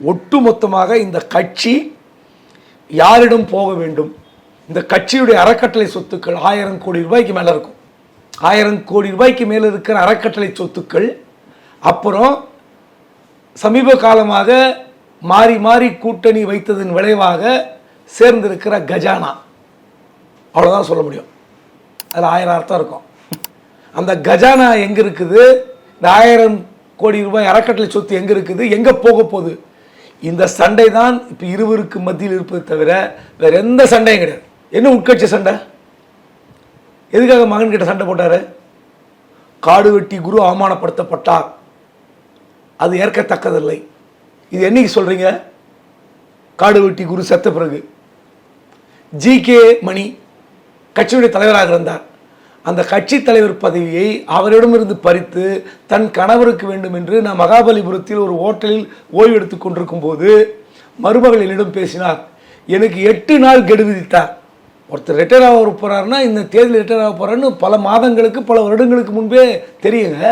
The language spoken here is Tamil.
ஒட்டுமொத்தமாக இந்த கட்சி யாரிடம் போக வேண்டும், இந்த கட்சியுடைய அறக்கட்டளை சொத்துக்கள் 1000 கோடி ரூபாய்க்கு மேலே இருக்கும். 1000 கோடி ரூபாய்க்கு மேலே இருக்கிற அறக்கட்டளை சொத்துக்கள், அப்புறம் சமீப காலமாக மாறி மாறி கூட்டணி வைத்ததன் விளைவாக சேர்ந்திருக்கிற கஜானா, அவ்வளோதான் சொல்ல முடியும். அதில் 1000 அர்த்தம் இருக்கும். அந்த கஜானா எங்கே இருக்குது, இந்த 1000 கோடி ரூபாய் அறக்கட்டளை சொத்து எங்கே இருக்குது, எங்கே போக போகுது, இந்த சண்டை தான் இப்போ இருவருக்கு மத்தியில் இருப்பது தவிர வேறு எந்த சண்டையும் கிடையாது. என்ன உட்கட்சி சண்டை? எதுக்காக மகன்கிட்ட சண்டை போட்டார்? காடு வெட்டி குரு அவமானப்படுத்தப்பட்டார், அது ஏற்கத்தக்கதில்லை. இது என்னைக்கு சொல்கிறீங்க? காடு வெட்டி குரு செத்த பிறகு. ஜி.கே. மணி கட்சியுடைய தலைவராக இருந்தார். அந்த கட்சி தலைவர் பதவியை அவரிடமிருந்து பறித்து தன் கணவருக்கு வேண்டும் என்று நான் மகாபலிபுரத்தில் ஒரு ஹோட்டலில் ஓய்வு எடுத்துக் கொண்டிருக்கும் போது மருமகள் என்னிடம் பேசினார். எனக்கு 8 நாள் கெடு விதித்தார். ஒருத்தர் ரிட்டையர் ஆக போகிறாருன்னா இந்த தேதியில் ரிட்டையர் ஆக போகிறாருன்னு பல மாதங்களுக்கு பல வருடங்களுக்கு முன்பே தெரியுங்க.